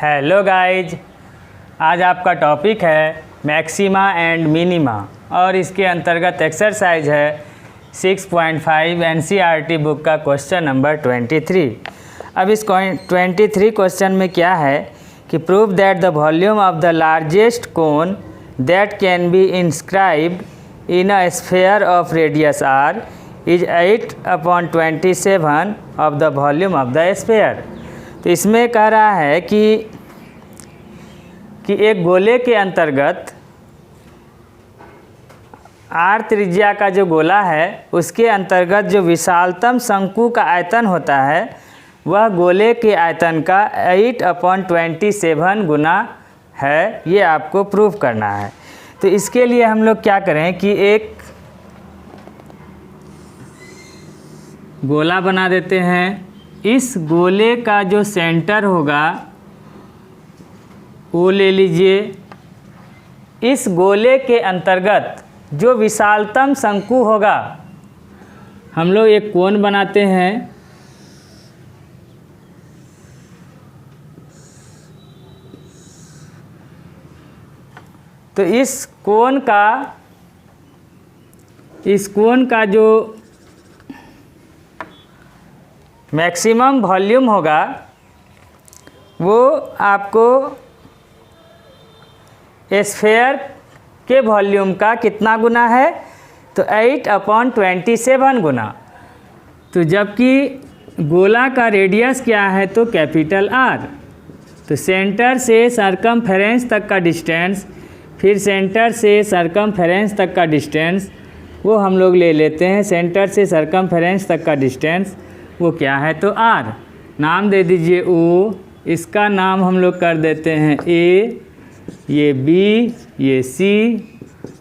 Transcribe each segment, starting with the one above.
Hello guys, आज आपका topic है मैक्सिमा एंड मिनिमा और इसके अंतर्गत एक्सरसाइज है 6.5 एनसीईआरटी बुक का क्वेश्चन नंबर 23। अब इस 23 क्वेश्चन में क्या है कि prove that the volume of the largest cone that can be inscribed in a sphere of radius R is 8/27 of the volume of the sphere. तो इसमें कह रहा है कि एक गोले के अंतर्गत आर त्रिज्या का जो गोला है उसके अंतर्गत जो विशालतम शंकु का आयतन होता है वह गोले के आयतन का 8/27 गुना है। ये आपको प्रूव करना है। तो इसके लिए हम लोग क्या करें कि एक गोला बना देते हैं। इस गोले का जो सेंटर होगा वो ले लीजिए। इस गोले के अंतर्गत जो विशालतम शंकु होगा हम लोग एक कोन बनाते हैं। तो इस कोन का जो मैक्सिमम वॉल्यूम होगा वो आपको स्फीयर के वॉल्यूम का कितना गुना है, तो 8/27 गुना। तो जबकि गोला का रेडियस क्या है, तो कैपिटल आर। तो सेंटर से सरकमफेरेंस तक का डिस्टेंस, फिर सेंटर से सरकमफेरेंस तक का डिस्टेंस वो हम लोग ले लेते हैं। सेंटर से सरकमफेरेंस तक का डिस्टेंस वो क्या है, तो आर। नाम दे दीजिए ओ, इसका नाम हम लोग कर देते हैं ए, ये बी, ये सी,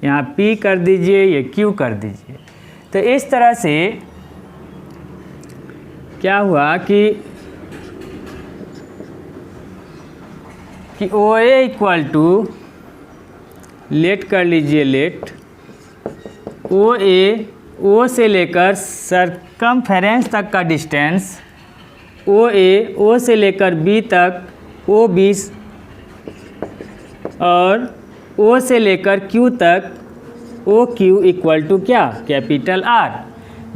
यहाँ पी कर दीजिए, ये क्यू कर दीजिए। तो इस तरह से क्या हुआ कि ओ ए इक्वल टू, लेट कर लीजिए, लेट ओ ए, ओ से लेकर सरकमफेरेंस तक का डिस्टेंस ओ ए, ओ से लेकर बी तक ओ 20 और ओ से लेकर क्यू तक ओ क्यू इक्वल टू क्या, कैपिटल आर।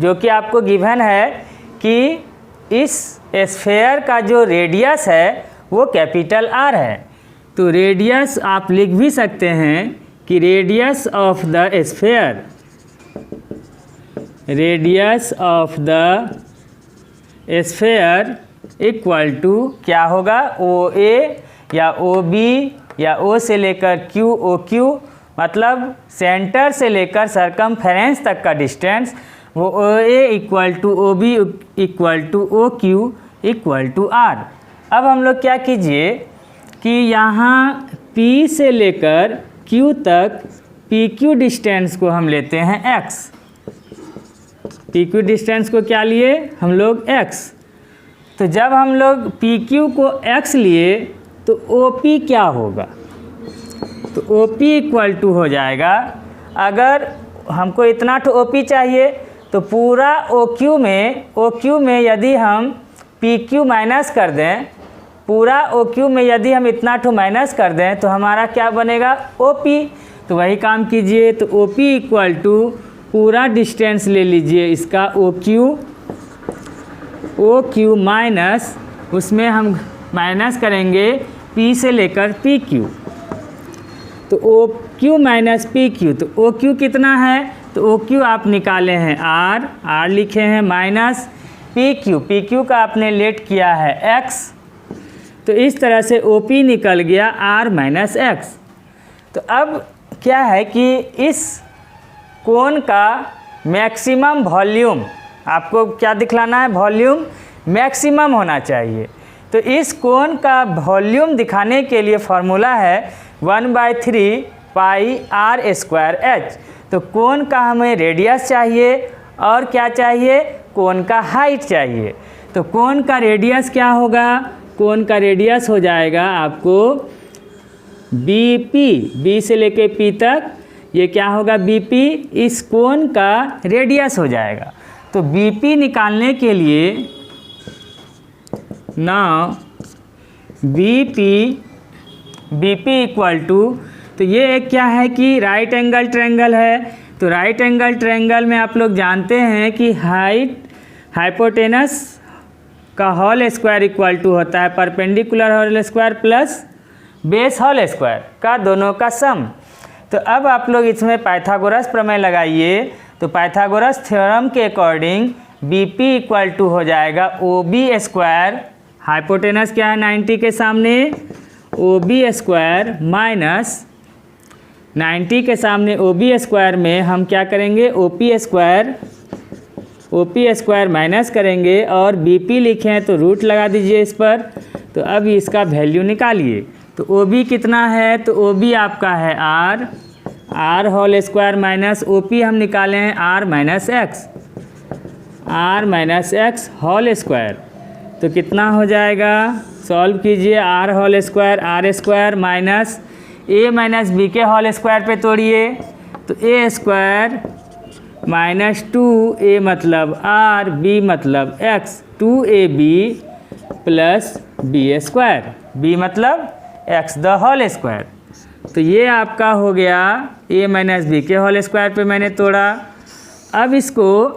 जो कि आपको गिवन है कि इस स्फीयर का जो रेडियस है वो कैपिटल आर है। तो रेडियस आप लिख भी सकते हैं कि radius of the sphere, radius of the sphere equal to क्या होगा, ओ ए या ओ बी या ओ से लेकर क्यू ओ क्यू, मतलब सेंटर से लेकर सरकमफेरेंस तक का डिस्टेंस वो O A equal to O B equal to O Q equal to R. अब हम लोग क्या कीजिए कि यहाँ P से लेकर Q तक PQ डिस्टेंस को हम लेते हैं x। PQ डिस्टेंस को क्या लिए हम लोग, x। तो जब हम लोग PQ को x लिए तो OP क्या होगा, तो OP इक्वल टू हो जाएगा, अगर हमको इतना तो OP चाहिए तो पूरा OQ में यदि हम PQ माइनस कर दें, पूरा OQ में यदि हम इतना तो माइनस कर दें तो हमारा क्या बनेगा, OP। तो वही काम कीजिए। तो OP इक्वल टू पूरा डिस्टेंस ले लीजिए इसका OQ माइनस, उसमें हम माइनस करेंगे P से लेकर PQ। तो OQ माइनस PQ, तो OQ कितना है, तो OQ आप निकाले हैं R लिखे हैं, माइनस PQ का आपने लेट किया है X। तो इस तरह से OP निकल गया R माइनस X। तो अब क्या है कि इस कोन का मैक्सिमम वॉल्यूम आपको क्या दिखलाना है, वॉल्यूम मैक्सिमम होना चाहिए। तो इस कोन का वॉल्यूम दिखाने के लिए फॉर्मूला है 1/3 पाई r स्क्वायर h। तो कोन का हमें रेडियस चाहिए और क्या चाहिए, कोन का हाइट चाहिए। तो कोन का रेडियस क्या होगा, कोन का रेडियस हो जाएगा आपको BP, B से लेके P तक ये क्या होगा, BP इस कोन का रेडियस हो जाएगा। तो BP निकालने के लिए now B P equal to, तो ये एक क्या है कि राइट एंगल ट्रायंगल है। तो राइट एंगल ट्रायंगल में आप लोग जानते हैं कि हाइट हाइपोटेनस का होल स्क्वायर इक्वल टू होता है perpendicular whole square plus base whole square का दोनों का सम। तो अब आप लोग इसमें पाइथागोरस प्रमेय लगाइए। तो पाइथागोरस थ्योरम के according B P equal to हो जाएगा ओ बी स्क्वायर, हाइपोटेनस क्या है 90 के सामने, ओ बी स्क्वायर माइनस 90 के सामने ओ बी स्क्वायर में हम क्या करेंगे ओ पी स्क्वायर माइनस करेंगे और बी पी लिखे हैं तो रूट लगा दीजिए इस पर। तो अब इसका वैल्यू निकालिए। तो ओ बी कितना है, तो ओ बी आपका है R whole square minus O P हम निकाले हैं R minus X whole square. तो कितना हो जाएगा, सॉल्व कीजिए, R whole square R square minus A minus B के होल स्क्वायर पे तोड़िए। तो ए स्क्वायर माइनस 2a मतलब आर, बी मतलब X, 2ab plus B square, B मतलब एक्स द होल स्क्वायर। तो ये आपका हो गया a माइनस बी के होल स्क्वायर पे मैंने तोड़ा। अब इसको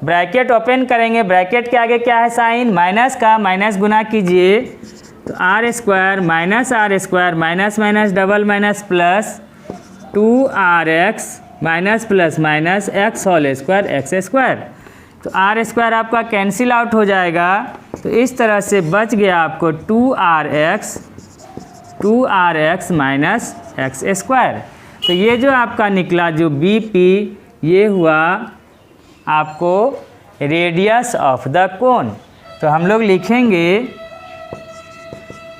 ब्रैकेट ओपन करेंगे, ब्रैकेट के आगे क्या है साइन, माइनस का माइनस गुना कीजिए। तो R square minus minus double minus plus 2rx minus plus minus X whole square X square. तो आर स्क्वायर आपका कैंसिल आउट हो जाएगा। तो इस तरह से बच गया आपको 2rx माइनस एक्स स्क्वायर। तो ये जो आपका निकला जो बी पी, ये हुआ आपको रेडियस ऑफ द कोन। तो हम लोग लिखेंगे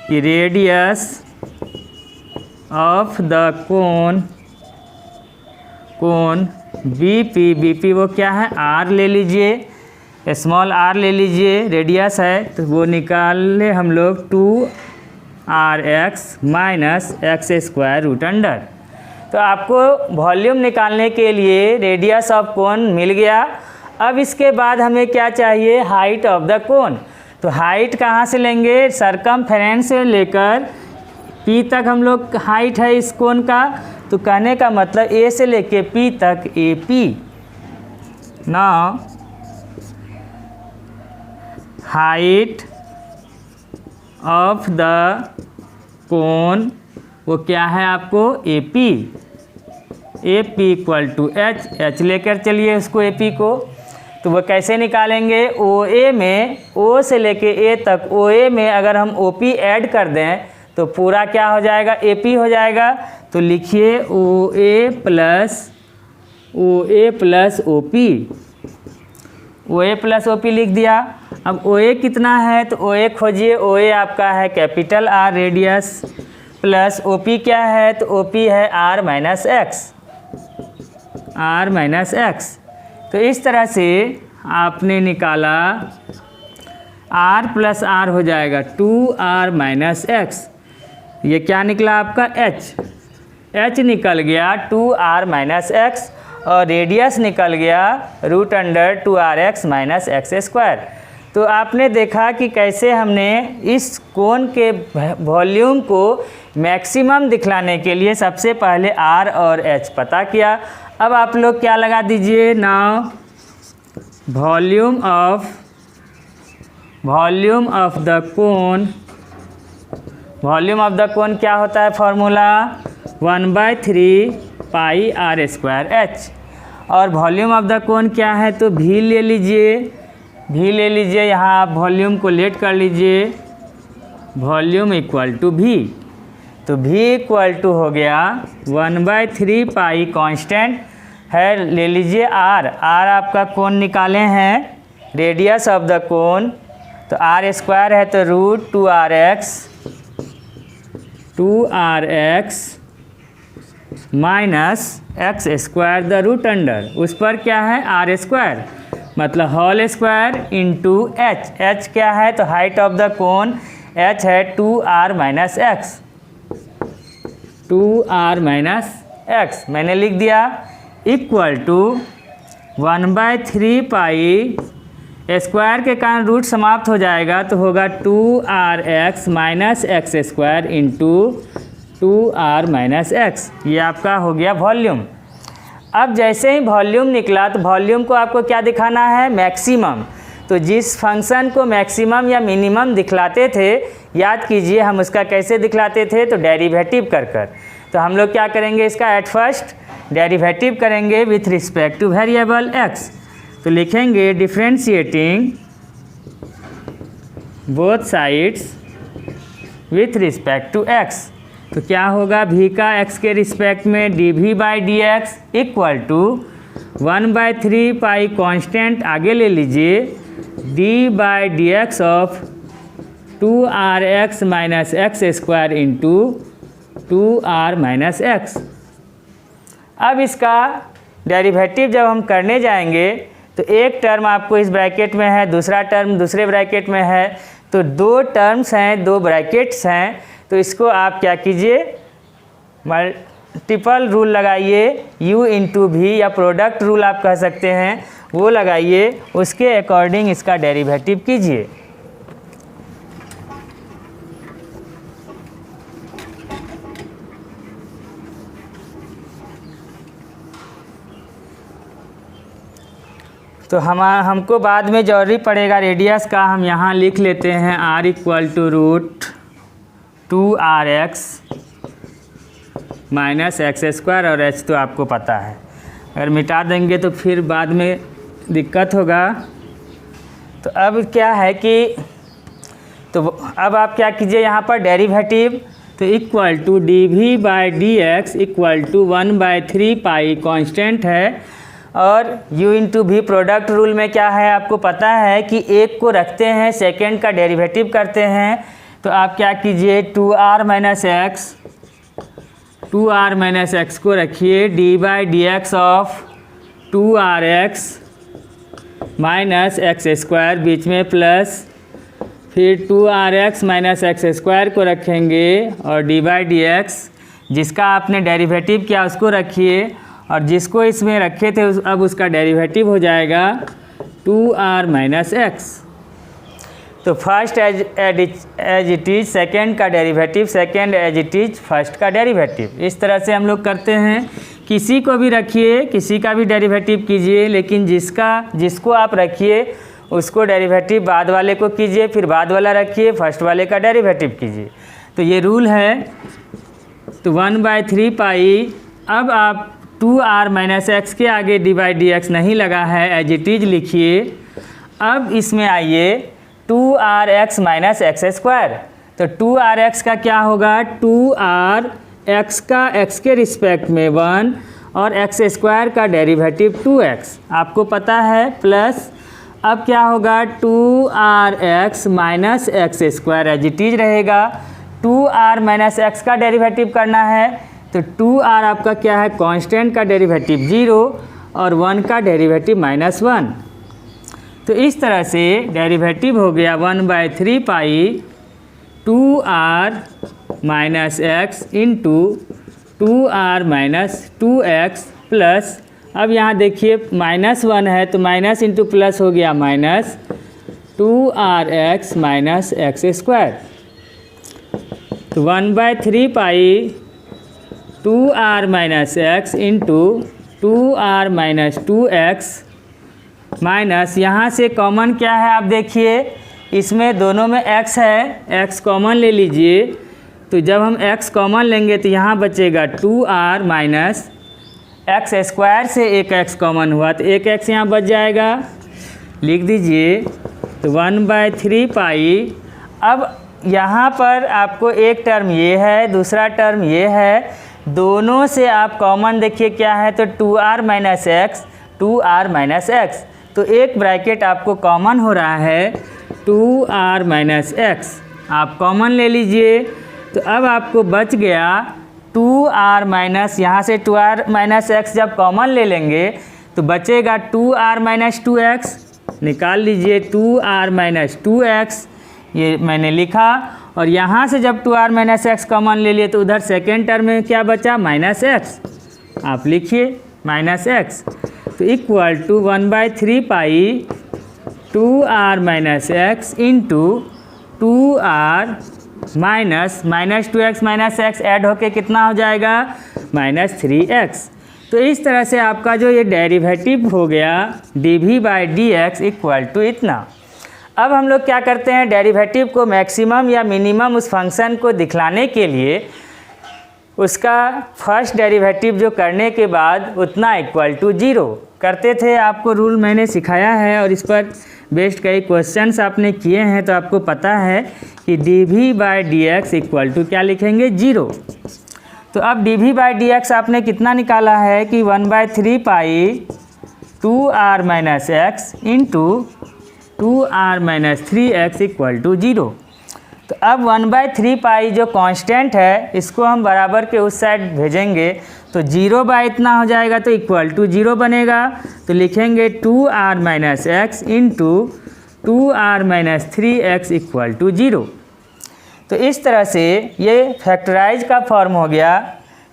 कि radius of the cone B P वो क्या है, आर ले लीजिए, स्मॉल आर ले लीजिए, रेडियस है तो वो निकाल ले हम लोग 2rx minus x square root under. तो आपको वॉल्यूम निकालने के लिए रेडियस ऑफ कोन मिल गया। अब इसके बाद हमें क्या चाहिए, हाइट ऑफ द कोन। तो हाइट कहाँ से लेंगे, सरकमफेरेंस से लेकर पी तक हम लोग हाइट है इस कोन का। तो कहने का मतलब ए से लेके पी तक A P. Now height of the cone वो क्या है आपको A P equal to H लेकर चलिए उसको ए पी को। तो वो कैसे निकालेंगे, ओ ए में, ओ से लेके ए तक ओ ए में अगर हम ओ पी ऐड कर दें तो पूरा क्या हो जाएगा, ए पी हो जाएगा। तो लिखिए ओ ए प्लस ओ पी लिख दिया। अब ओ ए कितना है, तो ओ ए खोजिए, ओ ए आपका है capital R radius plus O P क्या है, तो ओ पी है आर माइनस एक्स। तो इस तरह से आपने निकाला r प्लस आर हो जाएगा 2r माइनस एक्स। ये क्या निकला आपका h निकल गया 2r माइनस एक्स और रेडियस निकल गया root under 2rx minus x square. तो आपने देखा कि कैसे हमने इस कोन के वॉल्यूम को मैक्सिमम दिखलाने के लिए सबसे पहले r और h पता किया। अब आप लोग क्या लगा दीजिए, now volume of the cone क्या होता है formula 1/3 pi R square H. और वॉल्यूम ऑफ द कोन क्या है, तो भी ले लीजिए, यहाँ आप वॉल्यूम को लेट कर लीजिए, वॉल्यूम इक्वल टू भी। तो भी इक्वल टू हो गया 1/3 पाई कांस्टेंट है, ले लीजिए आर आपका कोन निकाले हैं, रेडियस ऑफ द कोन। तो आर स्क्वायर है तो root 2rx minus x square the root under, उस पर क्या है आर स्क्वायर मतलब होल स्क्वायर इंटू एच क्या है, तो height of the cone H है 2r माइनस एक्स मैंने लिख दिया, इक्वल टू 1/3 पाई स्क्वायर के कारण रूट समाप्त हो जाएगा तो होगा 2rx minus x square into 2r minus x. ये आपका हो गया वॉल्यूम। अब जैसे ही वॉल्यूम निकला तो वॉल्यूम को आपको क्या दिखाना है, मैक्सिमम। तो जिस फंक्शन को मैक्सिमम या मिनिमम दिखलाते थे, याद कीजिए हम उसका कैसे दिखलाते थे, तो डेरिवेटिव कर कर। तो हम लोग क्या करेंगे, इसका एट फर्स्ट डेरिवेटिव करेंगे with respect to variable x। तो लिखेंगे differentiating both sides with respect to x। तो क्या होगा, v का x के रिस्पेक्ट में dv by D X equal to 1/3 pi constant आगे ले लीजिए d by D x of 2rx minus x square into 2r minus X. अब इसका डेरिवेटिव जब हम करने जाएंगे तो एक टर्म आपको इस ब्रैकेट में है, दूसरा टर्म दूसरे ब्रैकेट में है, तो दो टर्म्स हैं, दो ब्रैकेट्स हैं। तो इसको आप क्या कीजिए, मल्टीपल रूल लगाइए, u इंटू भी या प्रोडक्ट रूल आप कह सकते हैं, वो लगाइए, उसके अकॉर्डिंग इसका डेरिवेटिव कीजिए। तो हमको बाद में जरूरी पड़ेगा रेडियस का, हम यहाँ लिख लेते हैं r equal to root 2rx minus x square, और h तो आपको पता है, अगर मिटा देंगे तो फिर बाद में दिक्कत होगा। तो अब क्या है कि तो अब आप क्या कीजिए, यहाँ पर डेरिवेटिव तो equal to dv by D X equal to 1/3 pi constant है, और u इंटू भी प्रोडक्ट रूल में क्या है आपको पता है कि एक को रखते हैं, सेकेंड का डेरिवेटिव करते हैं। तो आप क्या कीजिए, 2r माइनस एक्स को रखिए d by D x of 2rx minus x square, बीच में प्लस, फिर 2rx माइनस एक्स स्क्वायर को रखेंगे और d बाई डी एक्स जिसका आपने डेरिवेटिव किया उसको रखिए, और जिसको इसमें रखे थे अब उसका डेरिवेटिव हो जाएगा 2r माइनस एक्स। तो first as it is second का derivative, second as it is first का डेरिवेटिव। इस तरह से हम लोग करते हैं, किसी को भी रखिए, किसी का भी डेरिवेटिव कीजिए, लेकिन जिसको आप रखिए उसको डेरिवेटिव बाद वाले को कीजिए, फिर बाद वाला रखिए, फर्स्ट वाले का डेरिवेटिव कीजिए। तो ये रूल है। तो 1/3 पाई, अब आप 2r माइनस एक्स के आगे d बाई डी एक्स नहीं लगा है, एज इट इज लिखिए। अब इसमें आइए 2rx माइनस एक्स स्क्वायर, तो 2rx का क्या होगा, 2rx का x के रिस्पेक्ट में 1 और एक्स स्क्वायर का डेरिवेटिव 2x आपको पता है, प्लस अब क्या होगा 2rx minus x square as it is रहेगा। 2r माइनस एक्स का डेरिवेटिव करना है तो 2r आपका क्या है, कांस्टेंट का डेरिवेटिव 0 और 1 का डेरिवेटिव -1। तो इस तरह से डेरिवेटिव हो गया 1/3 pi 2r minus X into 2r minus 2x plus, अब यहाँ देखिए -1 है तो माइनस इंटू प्लस हो गया minus 2rx minus x square. तो 1/3 pi 2r minus X into 2r minus 2x minus, यहाँ से कॉमन क्या है आप देखिए, इसमें दोनों में x है, x कॉमन ले लीजिए। तो जब हम x कॉमन लेंगे तो यहाँ बचेगा 2r माइनस एक्स स्क्वायर से एक x कॉमन हुआ तो एक x यहाँ बच जाएगा, लिख दीजिए। तो 1/3 पाई, अब यहाँ पर आपको एक टर्म ये है, दूसरा टर्म ये है, दोनों से आप कॉमन देखिए क्या है, तो 2r minus x 2r minus x, तो एक ब्रैकेट आपको कॉमन हो रहा है 2r माइनस एक्स, आप कॉमन ले लीजिए। तो अब आपको बच गया 2r माइनस, यहाँ से 2r माइनस एक्स जब कॉमन ले लेंगे तो बचेगा 2r माइनस 2x, निकाल लीजिए 2r माइनस 2x, ये मैंने लिखा। और यहाँ से जब 2r माइनस एक्स कॉमन ले लिए तो उधर सेकेंड टर्म में क्या बचा, माइनस एक्स, आप लिखिए माइनस एक्स। तो equal to 1/3 pi 2r minus X into 2r minus 2x minus X add होके कितना हो जाएगा -3x। तो इस तरह से आपका जो ये डेरिवेटिव हो गया dv/dx इक्वल टू इतना। अब हम लोग क्या करते हैं, डेरिवेटिव को मैक्सिमम या मिनिमम उस फंक्शन को दिखलाने के लिए उसका फर्स्ट डेरिवेटिव जो करने के बाद उतना इक्वल टू 0 करते थे। आपको रूल मैंने सिखाया है और इस पर बेस्ड कई क्वेश्चंस आपने किए हैं, तो आपको पता है कि dv/dx इक्वल टू क्या लिखेंगे 0। तो अब dv/dx आपने कितना निकाला है कि 1/3 pi 2r minus X into 2r minus 3x equal to 0। तो अब 1/3 पाई जो कांस्टेंट है इसको हम बराबर के उस साइड भेजेंगे तो 0 बाई इतना हो जाएगा तो इक्वल टू 0 बनेगा। तो लिखेंगे 2r minus X into 2r minus 3x equal to 0। तो इस तरह से ये फैक्टराइज का फॉर्म हो गया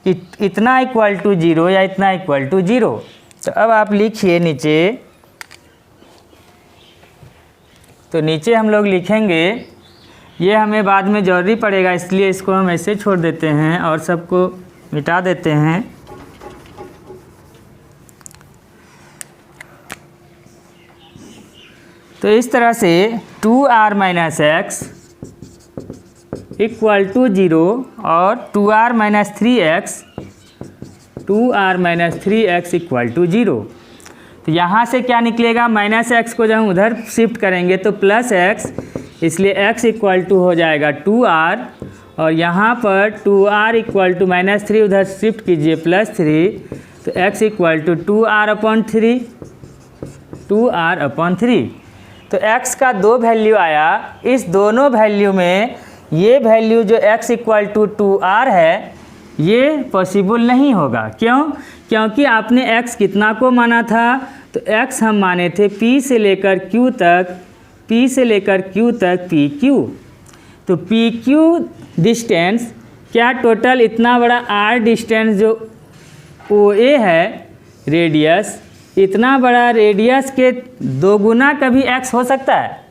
कि इतना इक्वल टू 0 या इतना इक्वल टू 0। तो अब आप लिखिए नीचे, तो नीचे हम लोग लिखेंगे, ये हमें बाद में ज़रूरी पड़ेगा इसलिए इसको हम ऐसे छोड़ देते हैं और सबको मिटा देते हैं। तो इस तरह से 2r minus x equal to 0 और 2r minus 3x equal to 0। तो यहाँ से क्या निकलेगा, माइनस एक्स को जब हम उधर शिफ्ट करेंगे तो प्लस एक्स, इसलिए x इक्वल टू हो जाएगा 2r और यहाँ पर 2r इक्वल टू -3 उधर शिफ्ट कीजिए +3, तो x इक्वल टू 2r/3। तो x का 2 वैल्यू आया। इस दोनों वैल्यू में ये वैल्यू जो x इक्वल टू 2r है ये पॉसिबल नहीं होगा। क्यों? क्योंकि आपने x कितना को माना था, तो x हम माने थे p से लेकर q तक, pq। तो pq डिस्टेंस क्या टोटल इतना बड़ा r डिस्टेंस जो OA है रेडियस, इतना बड़ा रेडियस के 2 गुना कभी x हो सकता है?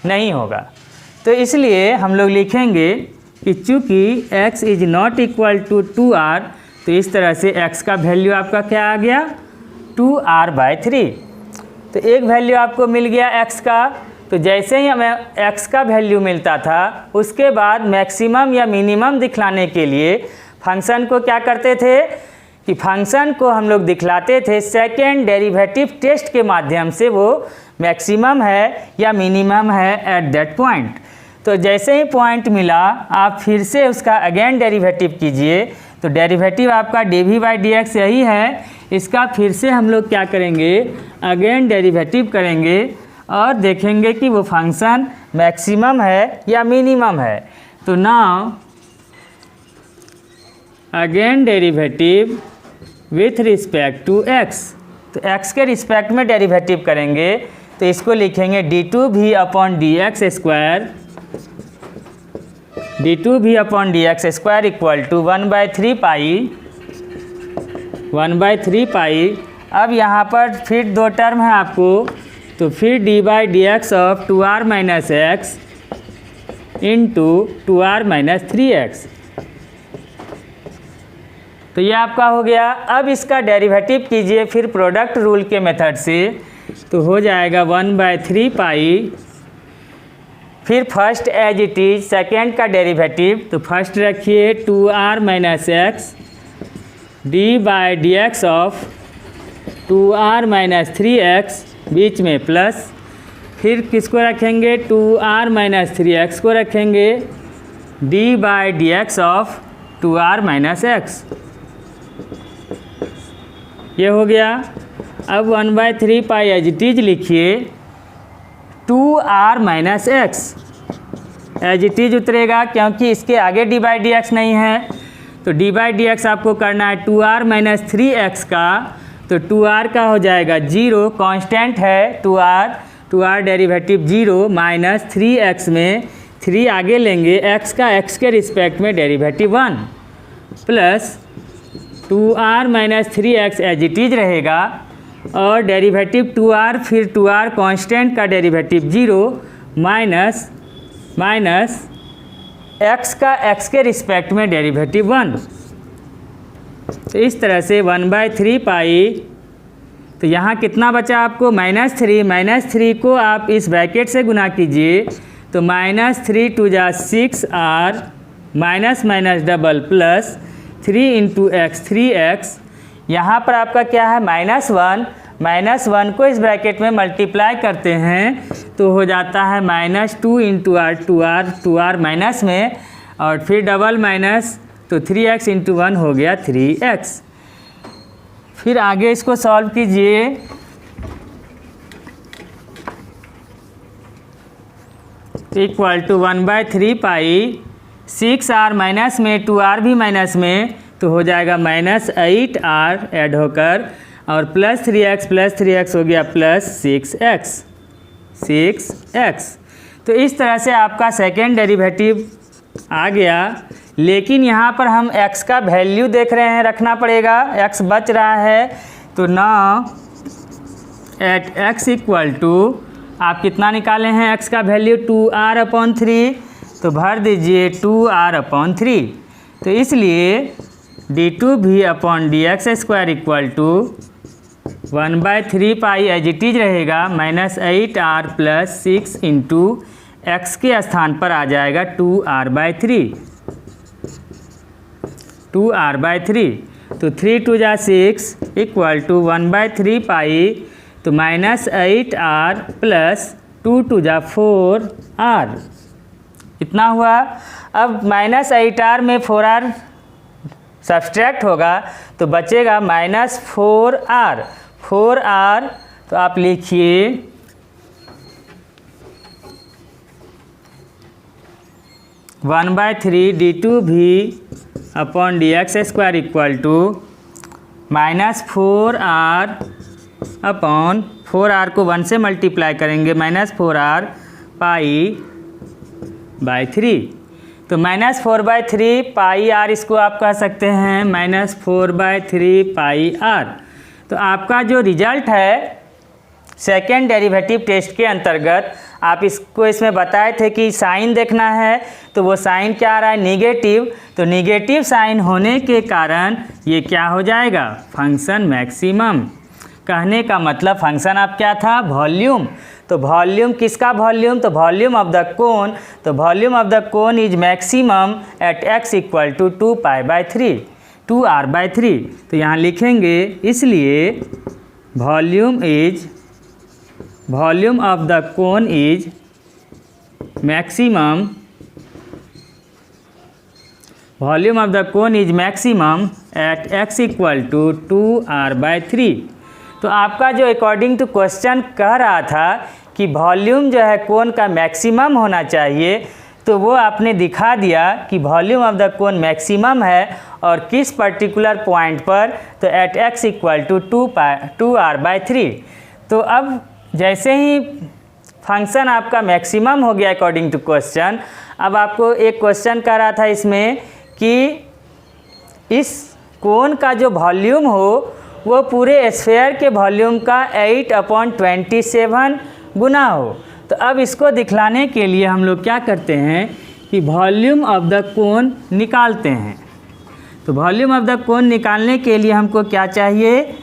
नहीं होगा। तो इसलिए हम लोग लिखेंगे कि चूँकि x is not equal to 2r, तो इस तरह से x का वैल्यू आपका क्या आ गया 2r/3। तो एक वैल्यू आपको मिल गया x का। तो जैसे ही हमें x का वैल्यू मिलता था उसके बाद मैक्सिमम या मिनिमम दिखलाने के लिए फंक्शन को क्या करते थे कि फंक्शन को हम लोग दिखलाते थे सेकेंड डेरिवेटिव टेस्ट के माध्यम से वो मैक्सिमम है या मिनिमम है एट दैट पॉइंट। तो जैसे ही पॉइंट मिला आप फिर से उसका अगेन डेरिवेटिव कीजिए। तो डेरिवेटिव आपका dv/dx यही है, इसका फिर से हम लोग क्या करेंगे अगेन डेरिवेटिव करेंगे और देखेंगे कि वो फंक्शन मैक्सिमम है या मिनिमम है। तो now again derivative with respect to x, तो x के रिस्पेक्ट में डेरिवेटिव करेंगे तो इसको लिखेंगे d2v/dx स्क्वायर इक्वल टू 1/3 पाई। अब यहाँ पर फिर 2 टर्म है आपको, तो फिर d/dx of 2r minus X into 2r minus 3x। तो ये आपका हो गया। अब इसका डेरिवेटिव कीजिए फिर प्रोडक्ट रूल के मेथड से, तो हो जाएगा 1/3 पाई। फिर first as it is second का डेरिवेटिव, तो फर्स्ट रखिए 2r minus X d/dx of 2r minus 3x बीच में प्लस, फिर किसको रखेंगे 2r माइनस 3x को रखेंगे d/dx of 2r minus x। ये हो गया। अब 1/3 पाई एज इट इज लिखिए 2r minus X as it is उतरेगा क्योंकि इसके आगे d/dx नहीं है। तो d/dx आपको करना है 2r माइनस 3x का, तो 2r का हो जाएगा 0, कांस्टेंट है 2r डेरिवेटिव 0 माइनस 3x में 3 आगे लेंगे, x का x के रिस्पेक्ट में derivative 1 plus 2r minus 3x as it is रहेगा। और डेरिवेटिव 2r, फिर 2r कांस्टेंट का डेरिवेटिव 0 माइनस x का x के रिस्पेक्ट में डेरिवेटिव 1। तो इस तरह से 1/3 पाई। तो यहाँ कितना बचा आपको -3। -3 को आप इस ब्रैकेट से गुना कीजिए तो -3 2 जा 6r minus minus double plus 3 × x 3x। यहाँ पर आपका क्या है -1। -1 को इस ब्रैकेट में मल्टीप्लाई करते हैं तो हो जाता है -2 × 2r माइनस में और फिर डबल माइनस तो 3x × 1 हो गया 3x। फिर आगे इसको सॉल्व कीजिए। Equal to 1/3 pi 6r minus में 2r भी माइनस में तो हो जाएगा -8r ऐड होकर और प्लस 3x हो गया प्लस 6x। तो इस तरह से आपका सेकेंड डेरिवेटिव आ गया। लेकिन यहाँ पर हम x का वैल्यू देख रहे हैं, रखना पड़ेगा। x बच रहा है तो now at x equal to आप कितना निकाले हैं x का वैल्यू 2r/3 तो भर दीजिए 2r/3। तो इसलिए d2v/dx² equal to 1/3 pi as it is रहेगा -8r प्लस 6 इंटू x के स्थान पर आ जाएगा 2r/3। तो 3 2 जा 6 इक्वल टू 1/3 पाई तो -8r प्लस 2 2 जा 4r इतना हुआ। अब -8r में 4r सब्सट्रैक्ट होगा तो बचेगा -4r। तो आप लिखिए 1/3 d2v/dx² इक्वल टू -4r/4r को 1 से मल्टीप्लाई करेंगे -4r पाई/3। तो -4/3 पाई r इसको आप कह सकते हैं -4/3 पाई r। तो आपका जो रिजल्ट है सेकेंड डेरिवेटिव टेस्ट के अंतर्गत आप इसमें बताए थे कि साइन देखना है तो वो साइन क्या आ रहा है निगेटिव। तो निगेटिव साइन होने के कारण ये क्या हो जाएगा फंक्शन मैक्सिमम। कहने का मतलब फंक्शन आप क्या था वॉल्यूम। तो वॉल्यूम किसका वॉल्यूम तो वॉल्यूम ऑफ द कोन। तो volume of the cone is maximum at x equal to 2r/3। तो यहाँ लिखेंगे इसलिए volume of the cone is maximum at x equal to 2r/3। तो आपका जो अकॉर्डिंग टू क्वेश्चन कह रहा था कि वॉल्यूम जो है कोन का मैक्सिमम होना चाहिए तो वो आपने दिखा दिया कि volume of the cone maximum है और किस पर्टिकुलर पॉइंट पर तो eight x equal to 2r/3। तो अब जैसे ही फंक्शन आपका मैक्सिमम हो गया अकॉर्डिंग टू क्वेश्चन, अब आपको एक क्वेश्चन कर रहा था इसमें कि इस कोन का जो वॉल्यूम हो वो पूरे स्फीयर के वॉल्यूम का 8/27 गुना हो। तो अब इसको दिखलाने के लिए हम लोग क्या करते हैं कि वॉल्यूम ऑफ द कोन निकालते हैं। तो वॉल्यूम ऑफ द कोन निकालने के लिए हमको क्या चाहिए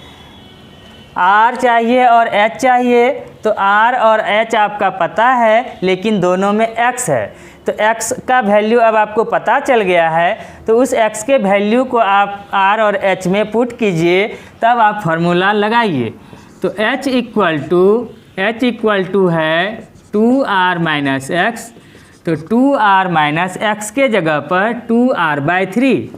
r चाहिए और h चाहिए। तो r और h आपका पता है लेकिन दोनों में x है। तो x का वैल्यू अब आपको पता चल गया है तो उस x के वैल्यू को आप r और h में पुट कीजिए तब आप फार्मूला लगाइए। तो h इक्वल टू है 2r माइनस x। तो 2r माइनस x के जगह पर 2r/3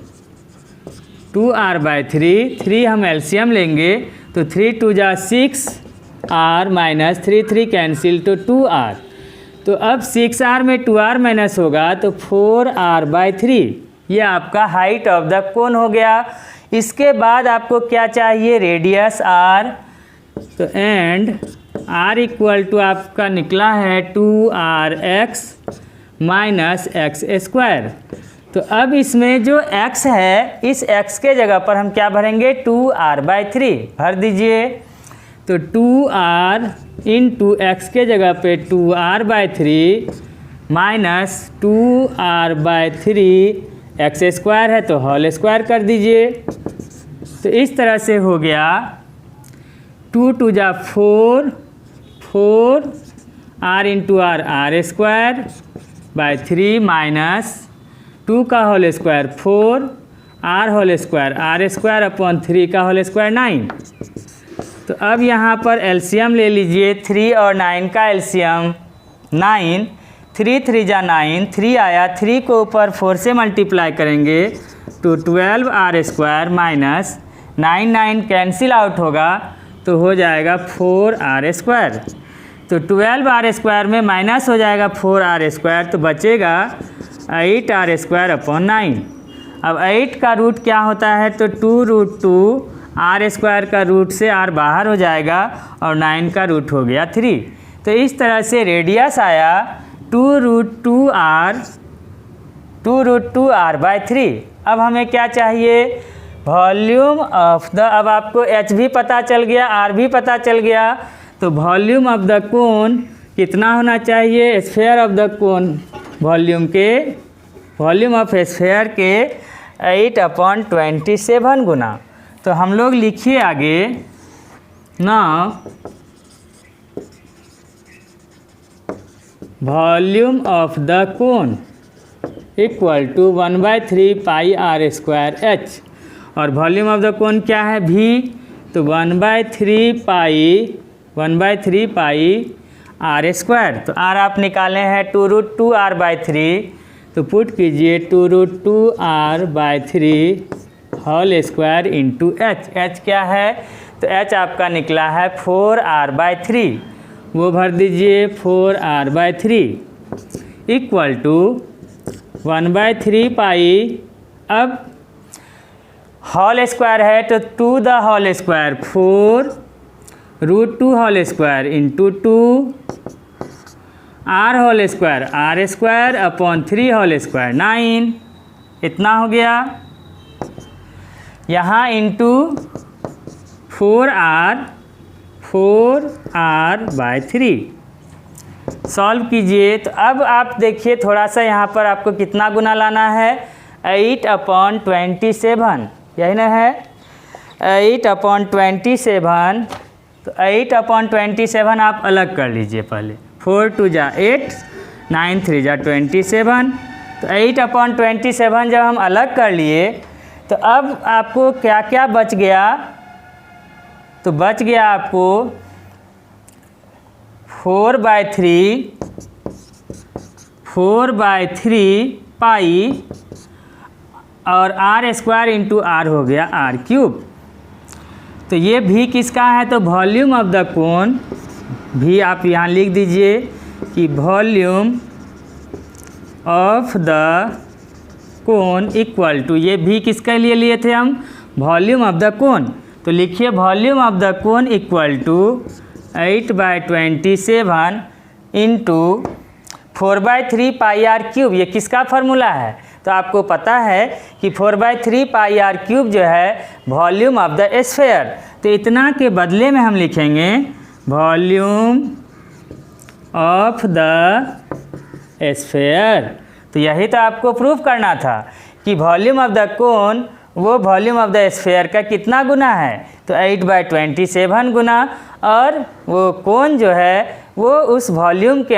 3 हम एलसीएम लेंगे तो 3 2 जा 6r माइनस 3 कैंसिल तो 2r। तो अब 6r में 2r माइनस होगा तो 4r/3 ये आपका हाइट ऑफ द कोन हो गया। इसके बाद आपको क्या चाहिए रेडियस r। तो एंड r इक्वल टू आपका निकला है 2rx माइनस x²। तो अब इसमें जो x है इस x के जगह पर हम क्या भरेंगे 2r/3 भर दीजिए। तो 2r इंटू एक्स के जगह पे 2r/3 minus 2r/3 x square है तो होल स्क्वायर कर दीजिए। तो इस तरह से हो गया 2 2 जा 4 r into r square by 3 minus 2 का whole square 4 r whole square upon 3 का होल स्क्वायर 9। तो अब यहाँ पर एलसीएम ले लीजिए, 3 और 9 का एलसीएम 9, 3 3 जा 9, 3 आया, 3 को ऊपर 4 से मल्टीप्लाई करेंगे तो 12r square minus 9 9 cancel out होगा तो हो जाएगा 4r स्क्वायर। तो 12r स्क्वायर में माइनस हो जाएगा 4r स्क्वायर तो बचेगा 8r स्क्वायर अपॉन 9। अब 8 का रूट क्या होता है तो 2√2 r स्क्वायर का रूट से r बाहर हो जाएगा और 9 का रूट हो गया 3। तो इस तरह से रेडियस आया 2√2r/3। अब हमें क्या चाहिए, वॉल्यूम ऑफ द, अब आपको h भी पता चल गया, r भी पता चल गया, तो वॉल्यूम ऑफ द कोन कितना होना चाहिए, sphere of the cone, volume of sphere के 8/27 गुना। तो हम लोग लिखिए आगे ना, volume of the cone equal to 1/3 pi r square h, और वॉल्यूम ऑफ द कोन क्या है v, तो 1/3 पाई r स्क्वायर। तो r आप निकाले हैं 2√2r/3, तो पुट कीजिए 2√2r/3 whole square into h क्या है, तो h आपका निकला है 4r/3, वो भर दीजिए 4r/3 इक्वल टू 1/3 पाई, अब होल स्क्वायर है तो 2 the whole square 4√2 whole square into 2 r whole square upon 3 whole square 9, इतना हो गया। यहाँ इंटू 4r/3 सॉल्व कीजिए। तो अब आप देखिए थोड़ा सा यहाँ पर आपको कितना गुना लाना है, 8/27, यही ना है 8/27। तो 8/27 आप अलग कर लीजिए पहले, 4 2 जा 8, 9 3 जा 27। तो 8/27 जब हम अलग कर लिए तो अब आपको क्या क्या बच गया, तो बच गया आपको 4/3 पाई और r स्क्वायर इंटू r हो गया r³। तो ये भी किसका है, तो वॉल्यूम ऑफ द कोन, भी आप यहाँ लिख दीजिए कि volume of the cone equal to, ये भी किसके लिए लिए थे हम, वॉल्यूम ऑफ द कोन। तो लिखिए volume of the cone equal to 8/27 into 4/3 pi r³। ये किसका फार्मूला है, तो आपको पता है कि 4/3 पाई r³ जो है वॉल्यूम ऑफ द स्फीयर। तो इतना के बदले में हम लिखेंगे वॉल्यूम ऑफ द स्फीयर। तो यही तो आपको प्रूफ करना था कि वॉल्यूम ऑफ द कोन वो वॉल्यूम ऑफ द स्फीयर का कितना गुना है, तो 8/27 गुना, और वो कोन जो है वो उस वॉल्यूम के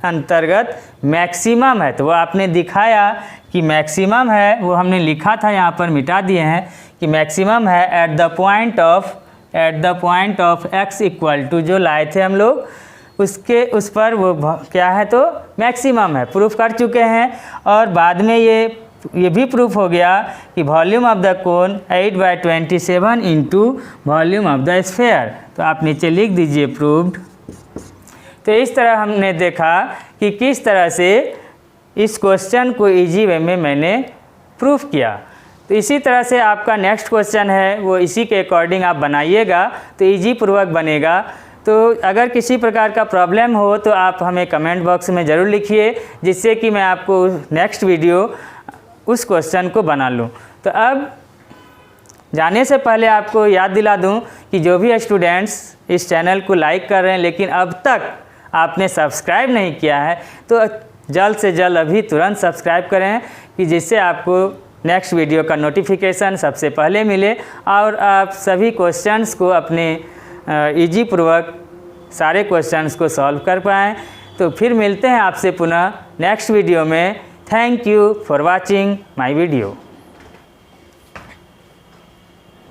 अंतर्गत मैक्सिमम है। तो वो आपने दिखाया कि मैक्सिमम है, वो हमने लिखा था यहाँ पर मिटा दिए हैं कि मैक्सिमम है at the point of x equal to, जो लाए थे हम लोग उस पर वो क्या है, तो मैक्सिमम है, प्रूफ कर चुके हैं। और बाद में ये भी प्रूफ हो गया कि volume of the cone 8/27 into volume of the sphere. तो आप नीचे लिख दीजिए प्रूव्ड। तो इस तरह हमने देखा कि किस तरह से इस क्वेश्चन को इजी वे में मैंने प्रूफ किया। तो इसी तरह से आपका नेक्स्ट क्वेश्चन है वो इसी के अकॉर्डिंग आप बनाइएगा तो इजी पूर्वक बनेगा। तो अगर किसी प्रकार का प्रॉब्लम हो तो आप हमें कमेंट बॉक्स में ज़रूर लिखिए, जिससे कि मैं आपको नेक्स्ट वीडियो उस क्वेश्चन को बना लूँ। तो अब जाने से पहले आपको याद दिला दूं कि जो भी स्टूडेंट्स इस चैनल को लाइक कर रहे हैं लेकिन अब तक आपने सब्सक्राइब नहीं किया है तो जल्द से जल्द अभी तुरंत सब्सक्राइब करें कि जिससे आपको नेक्स्ट वीडियो का नोटिफिकेशन सबसे पहले मिले और आप सभी क्वेश्चंस को अपने इजी पूर्वक सारे क्वेश्चंस को सॉल्व कर पाएँ। तो फिर मिलते हैं आपसे पुनः नेक्स्ट वीडियो में। Thank you for watching my video.